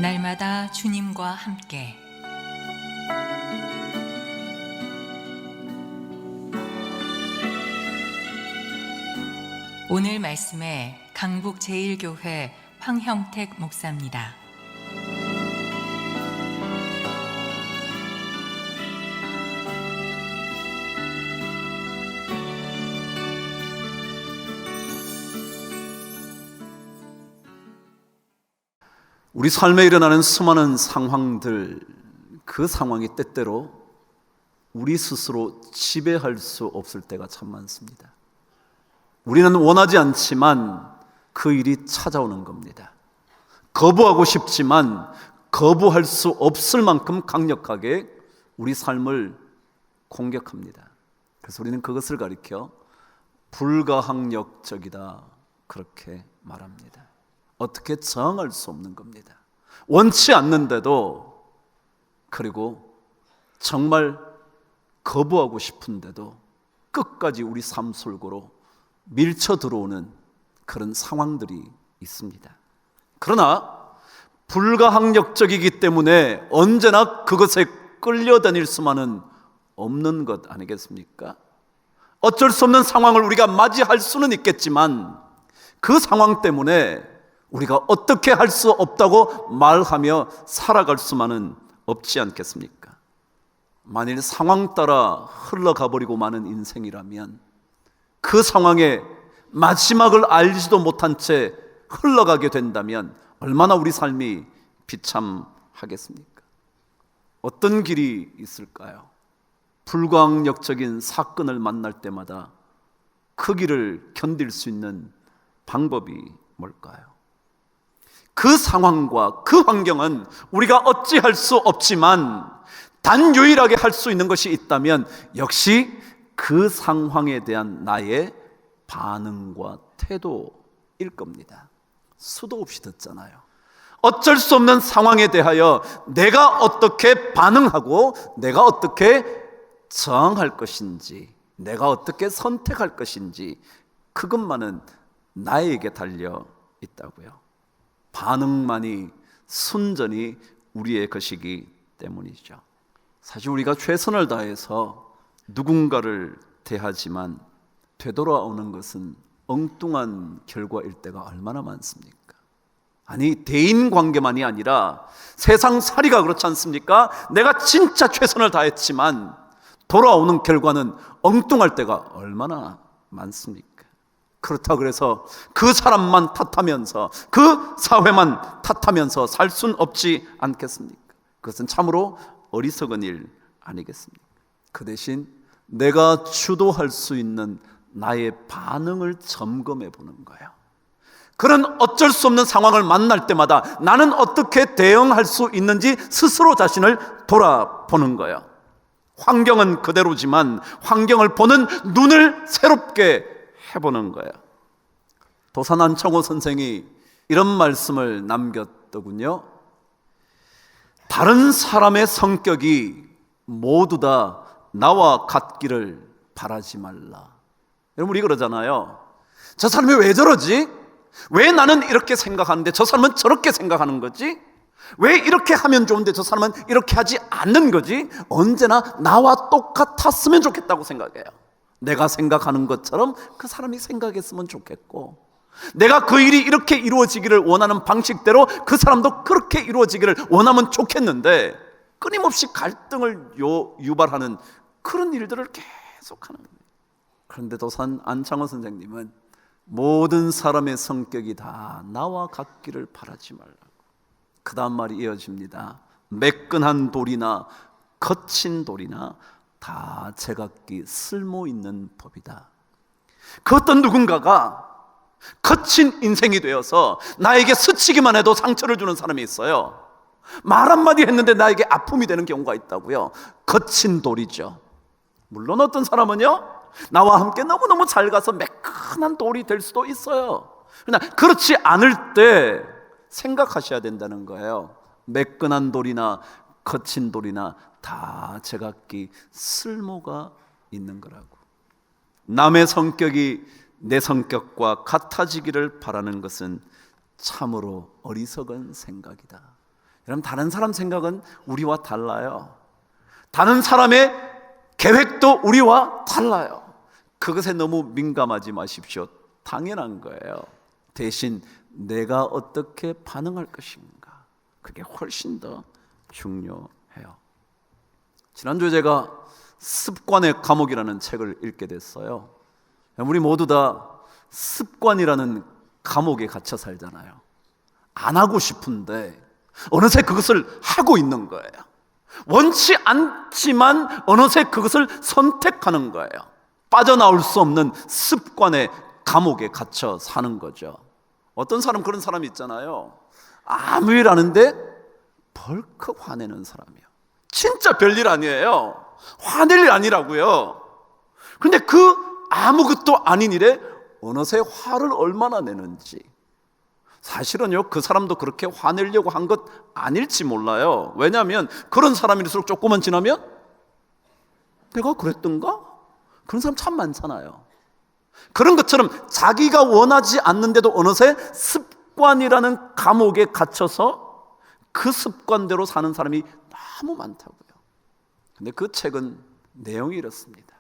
날마다 주님과 함께 오늘 말씀에 강북-제1교회 황형택 목사입니다. 우리 삶에 일어나는 수많은 상황들, 그 상황이 때때로 우리 스스로 지배할 수 없을 때가 참 많습니다. 우리는 원하지 않지만 그 일이 찾아오는 겁니다. 거부하고 싶지만 거부할 수 없을 만큼 강력하게 우리 삶을 공격합니다. 그래서 우리는 그것을 가리켜 불가항력적이다, 그렇게 말합니다. 어떻게 정할 수 없는 겁니다. 원치 않는데도, 그리고 정말 거부하고 싶은데도 끝까지 우리 삶 속으로 밀쳐 들어오는 그런 상황들이 있습니다. 그러나 불가항력적이기 때문에 언제나 그것에 끌려다닐 수만은 없는 것 아니겠습니까? 어쩔 수 없는 상황을 우리가 맞이할 수는 있겠지만 그 상황 때문에 우리가 어떻게 할 수 없다고 말하며 살아갈 수만은 없지 않겠습니까? 만일 상황 따라 흘러가 버리고 마는 인생이라면 그 상황의 마지막을 알지도 못한 채 흘러가게 된다면 얼마나 우리 삶이 비참하겠습니까? 어떤 길이 있을까요? 불가항력적인 사건을 만날 때마다 그 길을 견딜 수 있는 방법이 뭘까요? 그 상황과 그 환경은 우리가 어찌할 수 없지만 단 유일하게 할 수 있는 것이 있다면 역시 그 상황에 대한 나의 반응과 태도일 겁니다. 수도 없이 듣잖아요. 어쩔 수 없는 상황에 대하여 내가 어떻게 반응하고 내가 어떻게 저항할 것인지, 내가 어떻게 선택할 것인지, 그것만은 나에게 달려 있다고요. 반응만이, 순전히 우리의 것이기 때문이죠. 사실 우리가 최선을 다해서 누군가를 대하지만 되돌아오는 것은 엉뚱한 결과일 때가 얼마나 많습니까? 아니, 대인관계만이 아니라 세상살이가 그렇지 않습니까? 내가 진짜 최선을 다했지만 돌아오는 결과는 엉뚱할 때가 얼마나 많습니까? 그렇다고 그래서 그 사람만 탓하면서, 그 사회만 탓하면서 살 순 없지 않겠습니까? 그것은 참으로 어리석은 일 아니겠습니까? 그 대신 내가 주도할 수 있는 나의 반응을 점검해 보는 거예요. 그런 어쩔 수 없는 상황을 만날 때마다 나는 어떻게 대응할 수 있는지 스스로 자신을 돌아보는 거예요. 환경은 그대로지만 환경을 보는 눈을 새롭게 해보는 거예요. 도산 안창호 선생이 이런 말씀을 남겼더군요. 다른 사람의 성격이 모두 다 나와 같기를 바라지 말라. 여러분, 우리 그러잖아요. 저 사람이 왜 저러지? 왜 나는 이렇게 생각하는데 저 사람은 저렇게 생각하는 거지? 왜 이렇게 하면 좋은데 저 사람은 이렇게 하지 않는 거지? 언제나 나와 똑같았으면 좋겠다고 생각해요. 내가 생각하는 것처럼 그 사람이 생각했으면 좋겠고, 내가 그 일이 이렇게 이루어지기를 원하는 방식대로 그 사람도 그렇게 이루어지기를 원하면 좋겠는데 끊임없이 갈등을 유발하는 그런 일들을 계속하는 거예요. 그런데 도산 안창호 선생님은 모든 사람의 성격이 다 나와 같기를 바라지 말라고. 그 다음 말이 이어집니다. 매끈한 돌이나 거친 돌이나 다 제각기 쓸모 있는 법이다. 그 어떤 누군가가 거친 인생이 되어서 나에게 스치기만 해도 상처를 주는 사람이 있어요. 말 한마디 했는데 나에게 아픔이 되는 경우가 있다고요. 거친 돌이죠. 물론 어떤 사람은요, 나와 함께 너무너무 잘 가서 매끈한 돌이 될 수도 있어요. 그러나 그렇지 않을 때 생각하셔야 된다는 거예요. 매끈한 돌이나 거친 돌이나 다 제각기 쓸모가 있는 거라고. 남의 성격이 내 성격과 같아지기를 바라는 것은 참으로 어리석은 생각이다. 여러분, 다른 사람 생각은 우리와 달라요. 다른 사람의 계획도 우리와 달라요. 그것에 너무 민감하지 마십시오. 당연한 거예요. 대신 내가 어떻게 반응할 것인가, 그게 훨씬 더 중요해요. 지난주에 제가 습관의 감옥이라는 책을 읽게 됐어요. 우리 모두 다 습관이라는 감옥에 갇혀 살잖아요. 안 하고 싶은데 어느새 그것을 하고 있는 거예요. 원치 않지만 어느새 그것을 선택하는 거예요. 빠져나올 수 없는 습관의 감옥에 갇혀 사는 거죠. 어떤 사람, 그런 사람이 있잖아요. 아무 일 하는데 벌컥 화내는 사람이에요. 진짜 별일 아니에요. 화낼 일 아니라고요. 근데 그 아무것도 아닌 일에 어느새 화를 얼마나 내는지. 사실은요, 그 사람도 그렇게 화내려고 한 것 아닐지 몰라요. 왜냐하면 그런 사람일수록 조금만 지나면 내가 그랬던가? 그런 사람 참 많잖아요. 그런 것처럼 자기가 원하지 않는데도 어느새 습관이라는 감옥에 갇혀서 그 습관대로 사는 사람이 너무 많다고요. 근데 그 책은 내용이 이렇습니다.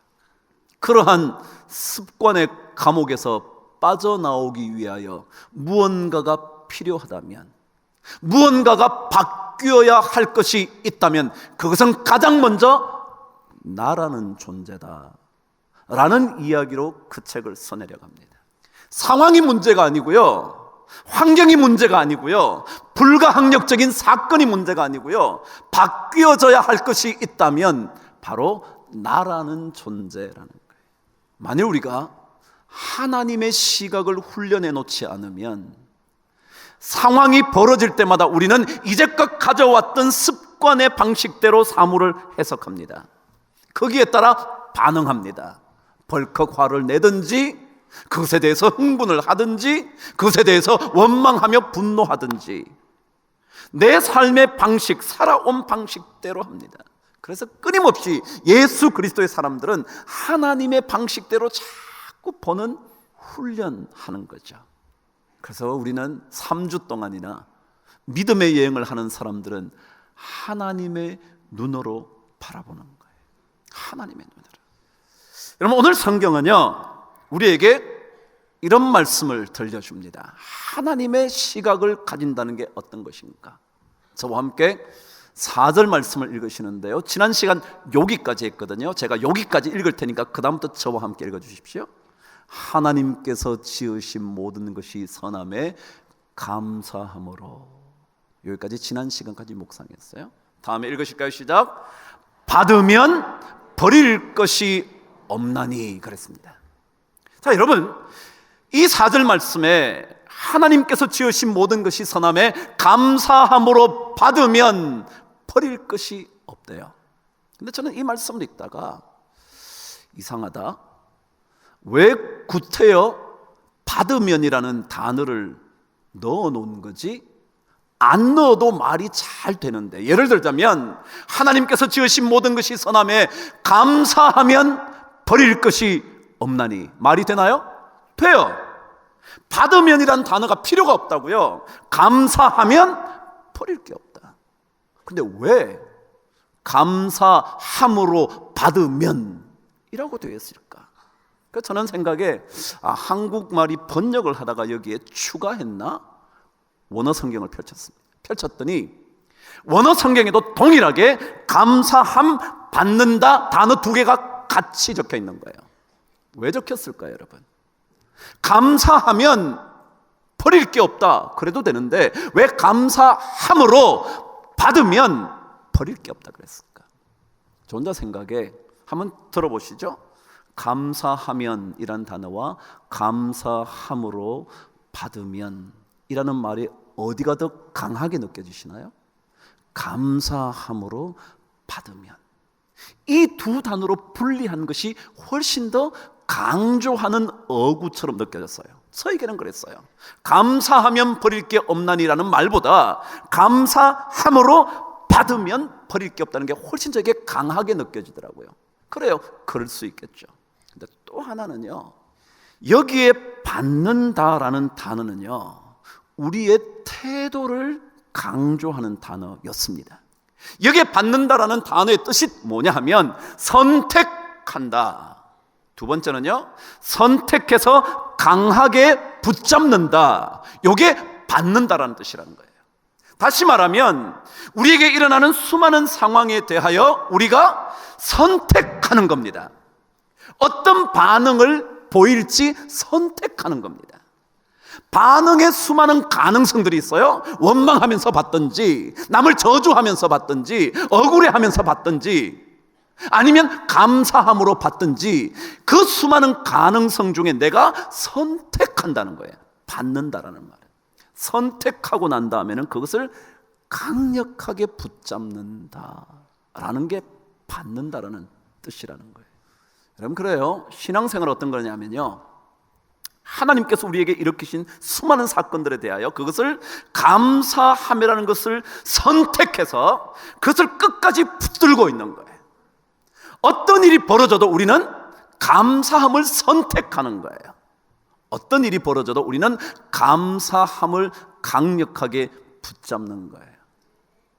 그러한 습관의 감옥에서 빠져나오기 위하여 무언가가 필요하다면, 무언가가 바뀌어야 할 것이 있다면 그것은 가장 먼저 나라는 존재다 라는 이야기로 그 책을 써내려갑니다. 상황이 문제가 아니고요, 환경이 문제가 아니고요, 불가항력적인 사건이 문제가 아니고요, 바뀌어져야 할 것이 있다면 바로 나라는 존재라는 거예요. 만일 우리가 하나님의 시각을 훈련해 놓지 않으면 상황이 벌어질 때마다 우리는 이제껏 가져왔던 습관의 방식대로 사물을 해석합니다. 거기에 따라 반응합니다. 벌컥 화를 내든지, 그것에 대해서 흥분을 하든지, 그것에 대해서 원망하며 분노하든지, 내 삶의 방식, 살아온 방식대로 합니다. 그래서 끊임없이 예수 그리스도의 사람들은 하나님의 방식대로 자꾸 보는 훈련하는 거죠. 그래서 우리는 3주 동안이나 믿음의 여행을 하는 사람들은 하나님의 눈으로 바라보는 거예요. 하나님의 눈으로. 여러분, 오늘 성경은요, 우리에게 이런 말씀을 들려줍니다. 하나님의 시각을 가진다는 게 어떤 것인가? 저와 함께 4절 말씀을 읽으시는데요, 지난 시간 여기까지 했거든요. 제가 여기까지 읽을 테니까 그 다음부터 저와 함께 읽어주십시오. 하나님께서 지으신 모든 것이 선함에 감사함으로. 여기까지 지난 시간까지 묵상했어요. 다음에 읽으실까요? 시작. 받으면 버릴 것이 없나니 그랬습니다. 자, 여러분, 이 4절 말씀에 하나님께서 지으신 모든 것이 선함에 감사함으로 받으면 버릴 것이 없대요. 근데 저는 이 말씀을 읽다가 이상하다, 왜 구태여 받으면이라는 단어를 넣어 놓은 거지? 안 넣어도 말이 잘 되는데, 예를 들자면 하나님께서 지으신 모든 것이 선함에 감사하면 버릴 것이 없나니, 말이 되나요? 돼요. 받으면이란 단어가 필요가 없다고요. 감사하면 버릴 게 없다. 근데 왜 감사함으로 받으면 이라고 되어 있을까? 그래서 저는 생각에 한국말이 번역을 하다가 여기에 추가했나? 원어 성경을 펼쳤더니 원어 성경에도 동일하게 감사함 받는다 단어 두 개가 같이 적혀 있는 거예요. 왜 적혔을까요, 여러분? 감사하면 버릴 게 없다 그래도 되는데 왜 감사함으로 받으면 버릴 게 없다 그랬을까? 저 혼자 생각에 한번 들어보시죠. 감사하면 이란 단어와 감사함으로 받으면 이라는 말이 어디가 더 강하게 느껴지시나요? 감사함으로 받으면. 이 두 단어로 분리한 것이 훨씬 더 강조하는 어구처럼 느껴졌어요. 저에게는 그랬어요. 감사하면 버릴 게 없나니라는 말보다 감사함으로 받으면 버릴 게 없다는 게 훨씬 저에게 강하게 느껴지더라고요. 그래요, 그럴 수 있겠죠. 근데 또 하나는요, 여기에 받는다라는 단어는요, 우리의 태도를 강조하는 단어였습니다. 여기에 받는다라는 단어의 뜻이 뭐냐 하면 선택한다. 두 번째는요, 선택해서 강하게 붙잡는다. 이게 받는다라는 뜻이라는 거예요. 다시 말하면 우리에게 일어나는 수많은 상황에 대하여 우리가 선택하는 겁니다. 어떤 반응을 보일지 선택하는 겁니다. 반응에 수많은 가능성들이 있어요. 원망하면서 받든지, 남을 저주하면서 받든지, 억울해하면서 받든지, 아니면 감사함으로 받든지, 그 수많은 가능성 중에 내가 선택한다는 거예요. 받는다라는 말이에요. 선택하고 난 다음에는 그것을 강력하게 붙잡는다라는 게 받는다라는 뜻이라는 거예요. 여러분, 그래요. 신앙생활 어떤 거냐면요, 하나님께서 우리에게 일으키신 수많은 사건들에 대하여 그것을 감사함이라는 것을 선택해서 그것을 끝까지 붙들고 있는 거예요. 어떤 일이 벌어져도 우리는 감사함을 선택하는 거예요. 어떤 일이 벌어져도 우리는 감사함을 강력하게 붙잡는 거예요.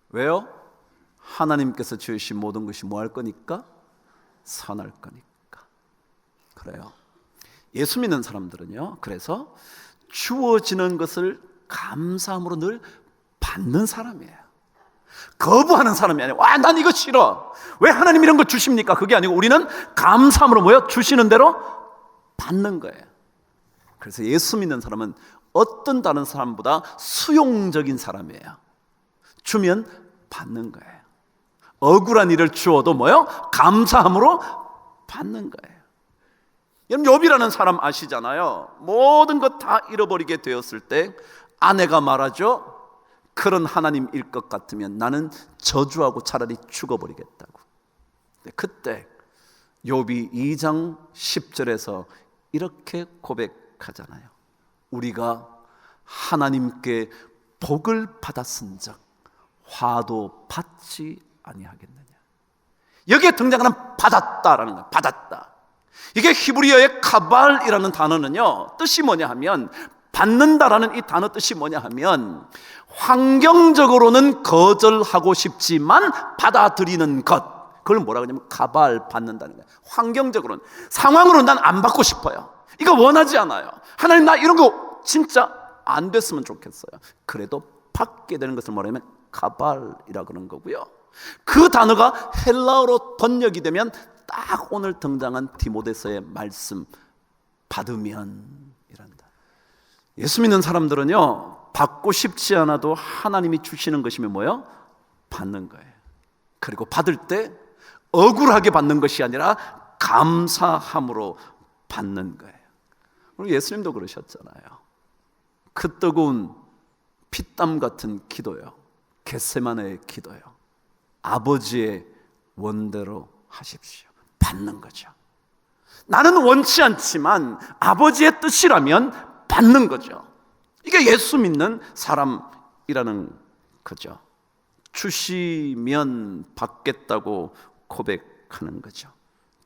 왜요? 하나님께서 지으신 모든 것이 뭐 할 거니까? 선할 거니까. 그래요. 예수 믿는 사람들은요, 그래서 주어지는 것을 감사함으로 늘 받는 사람이에요. 거부하는 사람이 아니에요. 와, 난 이거 싫어. 왜 하나님 이런 거 주십니까? 그게 아니고 우리는 감사함으로 뭐요? 주시는 대로 받는 거예요. 그래서 예수 믿는 사람은 어떤 다른 사람보다 수용적인 사람이에요. 주면 받는 거예요. 억울한 일을 주어도 뭐요? 감사함으로 받는 거예요. 여러분, 욥이라는 사람 아시잖아요. 모든 것 다 잃어버리게 되었을 때 아내가 말하죠. 그런 하나님일 것 같으면 나는 저주하고 차라리 죽어버리겠다고. 그때 욥이 2장 10절에서 이렇게 고백하잖아요. 우리가 하나님께 복을 받았은즉 화도 받지 아니하겠느냐. 여기에 등장하는 받았다라는 거예요. 받았다. 이게 히브리어의 카발이라는 단어는요, 뜻이 뭐냐 하면, 받는다라는 이 단어 뜻이 뭐냐 하면, 환경적으로는 거절하고 싶지만 받아들이는 것, 그걸 뭐라 그러냐면 카발, 받는다는 거예요. 환경적으로는, 상황으로는 난 안 받고 싶어요. 이거 원하지 않아요. 하나님, 나 이런 거 진짜 안 됐으면 좋겠어요. 그래도 받게 되는 것을 뭐라면 카발이라 그런 거고요. 그 단어가 헬라어로 번역이 되면 딱 오늘 등장한 디모데서의 말씀, 받으면 이란다. 예수 믿는 사람들은요, 받고 싶지 않아도 하나님이 주시는 것이면 뭐예요? 받는 거예요. 그리고 받을 때 억울하게 받는 것이 아니라 감사함으로 받는 거예요. 그리고 예수님도 그러셨잖아요. 그 뜨거운 피땀 같은 기도요, 겟세마네의 기도요, 아버지의 원대로 하십시오. 받는 거죠. 나는 원치 않지만 아버지의 뜻이라면 받는 거죠. 이게 예수 믿는 사람이라는 거죠. 주시면 받겠다고 고백하는 거죠.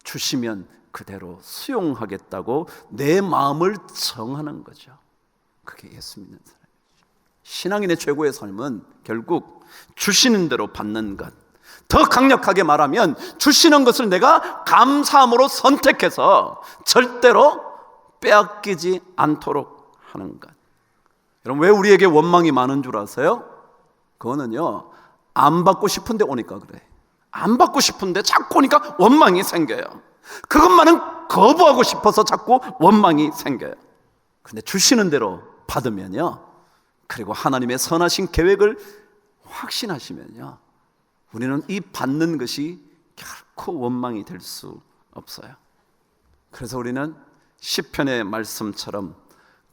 주시면 그대로 수용하겠다고 내 마음을 정하는 거죠. 그게 예수 믿는 사람이죠. 신앙인의 최고의 삶은 결국 주시는 대로 받는 것, 더 강력하게 말하면 주시는 것을 내가 감사함으로 선택해서 절대로 빼앗기지 않도록 하는 것. 여러분, 왜 우리에게 원망이 많은 줄 아세요? 그거는요, 안 받고 싶은데 오니까 그래. 안 받고 싶은데 자꾸 오니까 원망이 생겨요. 그것만은 거부하고 싶어서 자꾸 원망이 생겨요. 근데 주시는 대로 받으면요, 그리고 하나님의 선하신 계획을 확신하시면요, 우리는 이 받는 것이 결코 원망이 될 수 없어요. 그래서 우리는 시편의 말씀처럼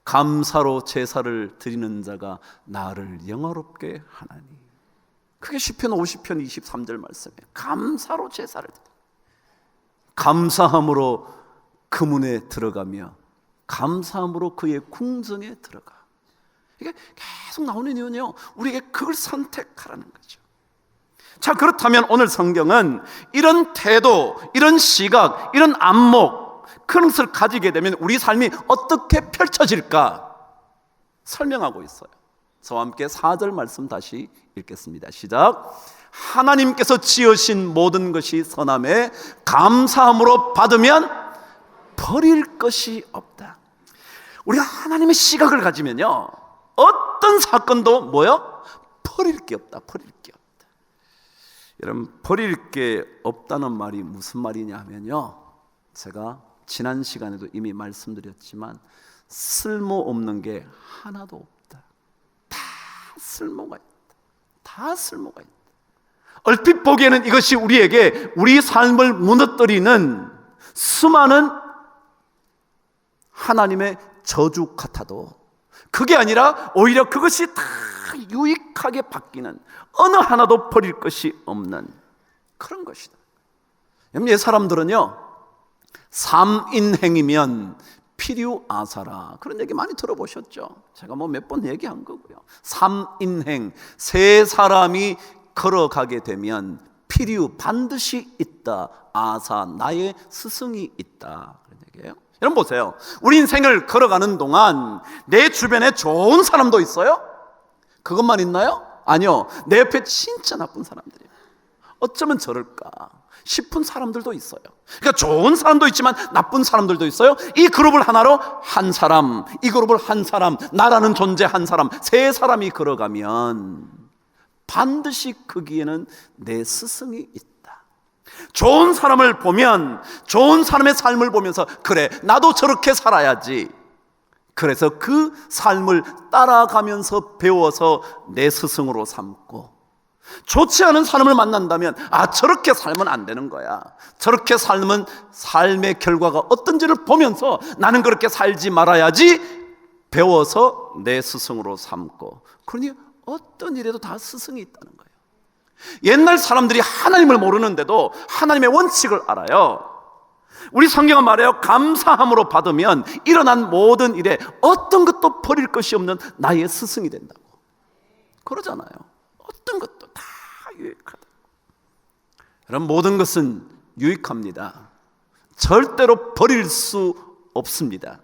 감사로 제사를 드리는 자가 나를 영화롭게 하나니. 그게 시편 50편 23절 말씀이에요. 감사로 제사를 드려. 감사함으로 그 문에 들어가며 감사함으로 그의 궁정에 들어가. 이게 계속 나오는 이유는요, 우리에게 그걸 선택하라는 거죠. 자, 그렇다면 오늘 성경은 이런 태도, 이런 시각, 이런 안목, 그런 것을 가지게 되면 우리 삶이 어떻게 펼쳐질까 설명하고 있어요. 저와 함께 4절 말씀 다시 읽겠습니다. 시작. 하나님께서 지으신 모든 것이 선함에 감사함으로 받으면 버릴 것이 없다. 우리가 하나님의 시각을 가지면요, 어떤 사건도 뭐요? 버릴 게 없다. 버릴 게 없다. 여러분, 버릴 게 없다는 말이 무슨 말이냐 하면요, 제가 지난 시간에도 이미 말씀드렸지만 쓸모없는 게 하나도 없다. 다 쓸모가 있다. 다 쓸모가 있다. 얼핏 보기에는 이것이 우리에게 우리 삶을 무너뜨리는 수많은 하나님의 저주 같아도 그게 아니라 오히려 그것이 다 유익하게 바뀌는, 어느 하나도 버릴 것이 없는 그런 것이다. 옛 사람들은요, 삼인행이면 필요아사라, 그런 얘기 많이 들어보셨죠? 제가 뭐 몇 번 얘기한 거고요. 삼인행, 세 사람이 걸어가게 되면 필요 반드시 있다. 아사, 나의 스승이 있다. 그런 얘기예요. 여러분 보세요. 우리 인생을 걸어가는 동안 내 주변에 좋은 사람도 있어요? 그것만 있나요? 아니요. 내 옆에 진짜 나쁜 사람들이에요. 어쩌면 저럴까 싶은 사람들도 있어요. 그러니까 좋은 사람도 있지만 나쁜 사람들도 있어요. 이 그룹을 하나로 한 사람, 이 그룹을 한 사람, 나라는 존재 한 사람, 세 사람이 걸어가면 반드시 거기에는 내 스승이 있다. 좋은 사람을 보면, 좋은 사람의 삶을 보면서 그래, 나도 저렇게 살아야지. 그래서 그 삶을 따라가면서 배워서 내 스승으로 삼고, 좋지 않은 사람을 만난다면 저렇게 살면 안 되는 거야. 저렇게 살면 삶의 결과가 어떤지를 보면서 나는 그렇게 살지 말아야지 배워서 내 스승으로 삼고, 그러니 어떤 일에도 다 스승이 있다는 거예요. 옛날 사람들이 하나님을 모르는데도 하나님의 원칙을 알아요. 우리 성경은 말해요. 감사함으로 받으면 일어난 모든 일에 어떤 것도 버릴 것이 없는 나의 스승이 된다고 그러잖아요. 어떤 것도 다 유익하다. 여러분, 모든 것은 유익합니다. 절대로 버릴 수 없습니다.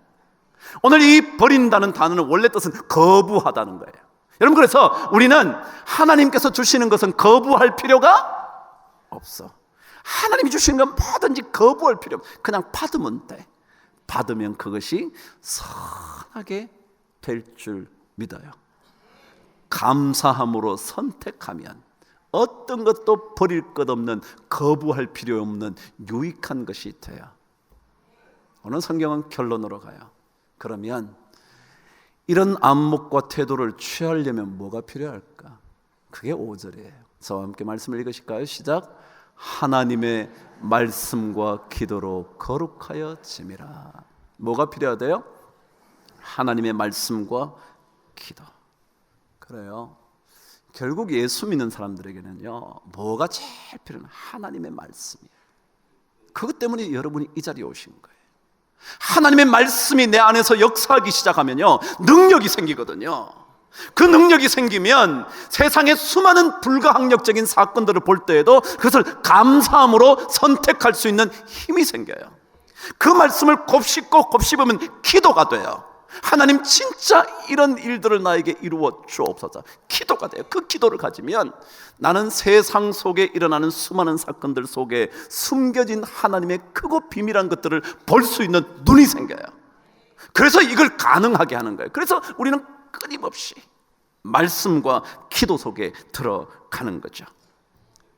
오늘 이 버린다는 단어는 원래 뜻은 거부하다는 거예요. 여러분, 그래서 우리는 하나님께서 주시는 것은 거부할 필요가 없어. 하나님이 주시는 건 뭐든지 거부할 필요 없어. 그냥 받으면 돼. 받으면 그것이 선하게 될 줄 믿어요. 감사함으로 선택하면 어떤 것도 버릴 것 없는, 거부할 필요 없는 유익한 것이 돼요. 오늘 성경은 결론으로 가요. 그러면 이런 안목과 태도를 취하려면 뭐가 필요할까? 그게 5절이에요. 저와 함께 말씀을 읽으실까요? 시작. 하나님의 말씀과 기도로 거룩하여 짐이라. 뭐가 필요하대요? 하나님의 말씀과 기도. 그래요. 결국 예수 믿는 사람들에게는요, 뭐가 제일 필요한 하나님의 말씀이에요. 그것 때문에 여러분이 이 자리에 오신 거예요. 하나님의 말씀이 내 안에서 역사하기 시작하면요, 능력이 생기거든요. 그 능력이 생기면 세상의 수많은 불가항력적인 사건들을 볼 때에도 그것을 감사함으로 선택할 수 있는 힘이 생겨요. 그 말씀을 곱씹고 곱씹으면 기도가 돼요. 하나님, 진짜 이런 일들을 나에게 이루어 주옵소서. 기도가 돼요. 그 기도를 가지면 나는 세상 속에 일어나는 수많은 사건들 속에 숨겨진 하나님의 크고 비밀한 것들을 볼 수 있는 눈이 생겨요. 그래서 이걸 가능하게 하는 거예요. 그래서 우리는 끊임없이 말씀과 기도 속에 들어가는 거죠.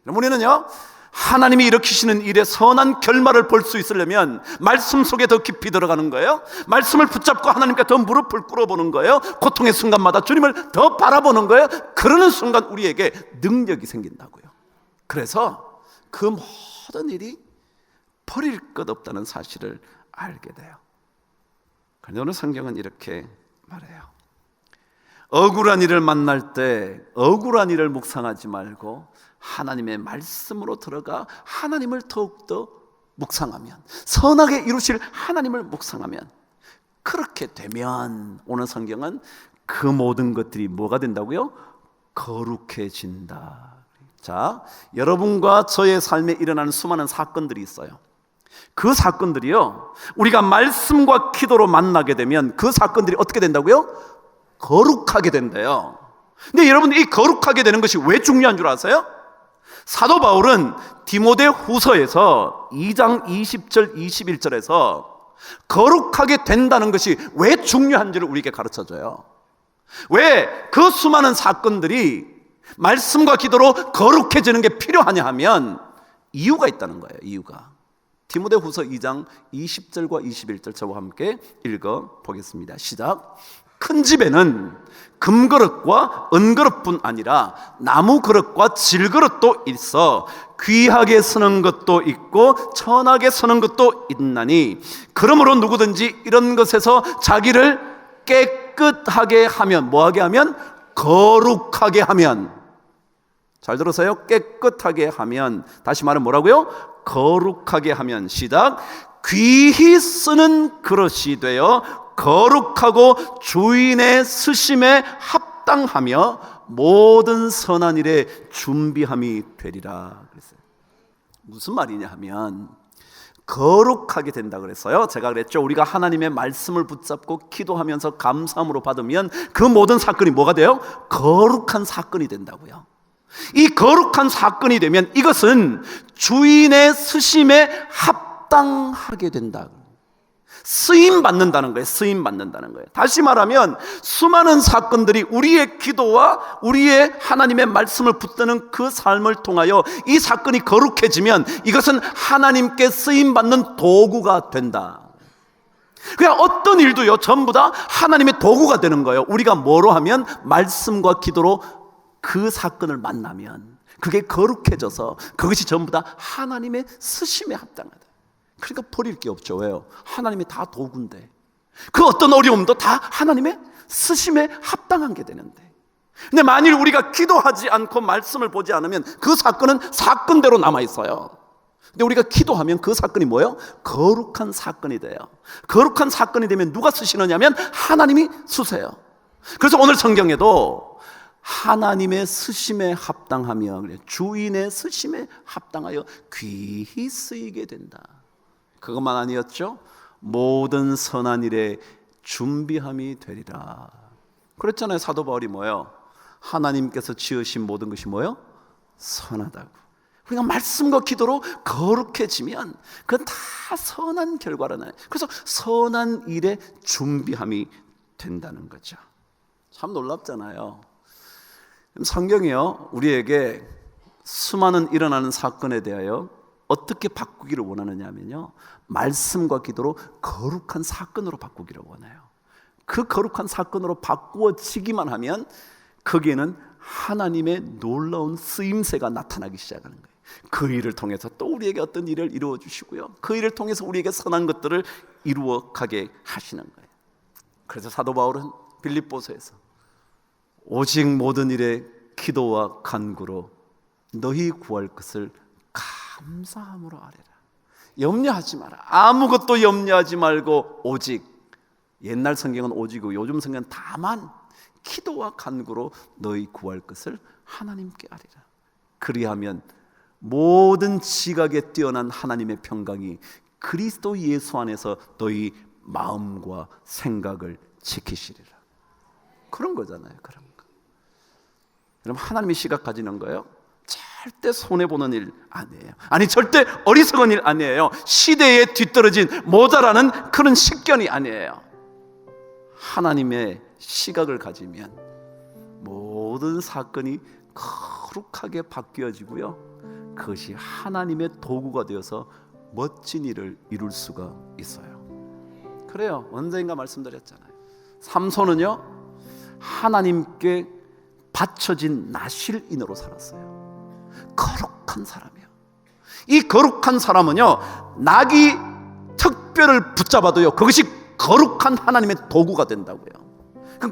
우리는요, 하나님이 일으키시는 일의 선한 결말을 볼 수 있으려면 말씀 속에 더 깊이 들어가는 거예요. 말씀을 붙잡고 하나님께 더 무릎을 꿇어보는 거예요. 고통의 순간마다 주님을 더 바라보는 거예요. 그러는 순간 우리에게 능력이 생긴다고요. 그래서 그 모든 일이 버릴 것 없다는 사실을 알게 돼요. 그런데 오늘 성경은 이렇게 말해요. 억울한 일을 만날 때 억울한 일을 묵상하지 말고 하나님의 말씀으로 들어가 하나님을 더욱더 묵상하면, 선하게 이루실 하나님을 묵상하면, 그렇게 되면 오늘 성경은 그 모든 것들이 뭐가 된다고요? 거룩해진다. 자, 여러분과 저의 삶에 일어나는 수많은 사건들이 있어요. 그 사건들이요, 우리가 말씀과 기도로 만나게 되면 그 사건들이 어떻게 된다고요? 거룩하게 된대요. 근데 여러분, 이 거룩하게 되는 것이 왜 중요한 줄 아세요? 사도 바울은 디모데 후서에서 2장 20절 21절에서 거룩하게 된다는 것이 왜 중요한지를 우리에게 가르쳐줘요. 왜 그 수많은 사건들이 말씀과 기도로 거룩해지는 게 필요하냐 하면 이유가 있다는 거예요. 이유가. 디모데 후서 2장 20절과 21절 저와 함께 읽어보겠습니다. 시작. 큰 집에는 금그릇과 은그릇뿐 아니라 나무 그릇과 질그릇도 있어 귀하게 쓰는 것도 있고 천하게 쓰는 것도 있나니 그러므로 누구든지 이런 것에서 자기를 깨끗하게 하면, 뭐하게 하면? 거룩하게 하면. 잘 들으세요. 깨끗하게 하면, 다시 말하면 뭐라고요? 거룩하게 하면. 시작. 귀히 쓰는 그릇이 되어 거룩하고 주인의 쓰심에 합당하며 모든 선한 일에 준비함이 되리라 그랬어요. 무슨 말이냐 하면 거룩하게 된다 그랬어요. 제가 그랬죠. 우리가 하나님의 말씀을 붙잡고 기도하면서 감사함으로 받으면 그 모든 사건이 뭐가 돼요? 거룩한 사건이 된다고요. 이 거룩한 사건이 되면 이것은 주인의 쓰심에 합당하게 된다. 쓰임 받는다는 거예요. 쓰임 받는다는 거예요. 다시 말하면 수많은 사건들이 우리의 기도와 우리의 하나님의 말씀을 붙드는 그 삶을 통하여 이 사건이 거룩해지면 이것은 하나님께 쓰임 받는 도구가 된다. 그냥 어떤 일도요 전부 다 하나님의 도구가 되는 거예요. 우리가 뭐로 하면 말씀과 기도로 그 사건을 만나면 그게 거룩해져서 그것이 전부 다 하나님의 쓰심에 합당하다. 그러니까 버릴 게 없죠. 왜요? 하나님이 다 도구인데 그 어떤 어려움도 다 하나님의 쓰심에 합당한 게 되는데, 근데 만일 우리가 기도하지 않고 말씀을 보지 않으면 그 사건은 사건대로 남아있어요. 근데 우리가 기도하면 그 사건이 뭐예요? 거룩한 사건이 돼요. 거룩한 사건이 되면 누가 쓰시느냐면 하나님이 쓰세요. 그래서 오늘 성경에도 하나님의 쓰심에 합당하며 주인의 쓰심에 합당하여 귀히 쓰이게 된다. 그것만 아니었죠. 모든 선한 일에 준비함이 되리라. 그랬잖아요. 사도 바울이 뭐예요? 하나님께서 지으신 모든 것이 뭐예요? 선하다고. 그러니까 말씀과 기도로 거룩해지면 그건 다 선한 결과로 나요. 그래서 선한 일에 준비함이 된다는 거죠. 참 놀랍잖아요. 성경이요 우리에게 수많은 일어나는 사건에 대하여 어떻게 바꾸기를 원하느냐 하면요, 말씀과 기도로 거룩한 사건으로 바꾸기를 원해요. 그 거룩한 사건으로 바꾸어지기만 하면 거기에는 하나님의 놀라운 쓰임새가 나타나기 시작하는 거예요. 그 일을 통해서 또 우리에게 어떤 일을 이루어 주시고요, 그 일을 통해서 우리에게 선한 것들을 이루어 가게 하시는 거예요. 그래서 사도 바울은 빌립보서에서 오직 모든 일에 기도와 간구로 너희 구할 것을 감사함으로 아뢰라. 염려하지 마라. 아무것도 염려하지 말고 오직, 옛날 성경은 오직이고 요즘 성경은 다만 기도와 간구로 너희 구할 것을 하나님께 아뢰라. 그리하면 모든 지각에 뛰어난 하나님의 평강이 그리스도 예수 안에서 너희 마음과 생각을 지키시리라. 그런 거잖아요. 그런 거. 여러분, 하나님의 시각 가지는 거예요 절대 손해보는 일 아니에요. 아니, 절대 어리석은 일 아니에요. 시대에 뒤떨어진 모자라는 그런 식견이 아니에요. 하나님의 시각을 가지면 모든 사건이 거룩하게 바뀌어지고요, 그것이 하나님의 도구가 되어서 멋진 일을 이룰 수가 있어요. 그래요. 언젠가 말씀드렸잖아요. 삼손은요 하나님께 바쳐진 나실인으로 살았어요. 거룩한 사람이요. 이 거룩한 사람은요 낙이 특별을 붙잡아도요 그것이 거룩한 하나님의 도구가 된다고요.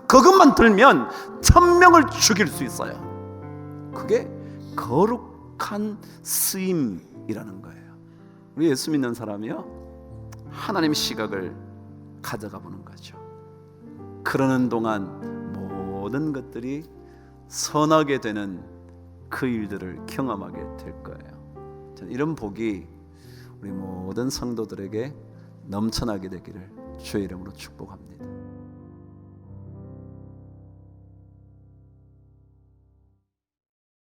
그것만 들면 1000명을 죽일 수 있어요. 그게 거룩한 쓰임이라는 거예요. 우리 예수 믿는 사람이요 하나님의 시각을 가져가 보는 거죠. 그러는 동안 모든 것들이 선하게 되는 그 일들을 경험하게 될 거예요. 저는 이런 복이 우리 모든 성도들에게 넘쳐나게 되기를 주의 이름으로 축복합니다.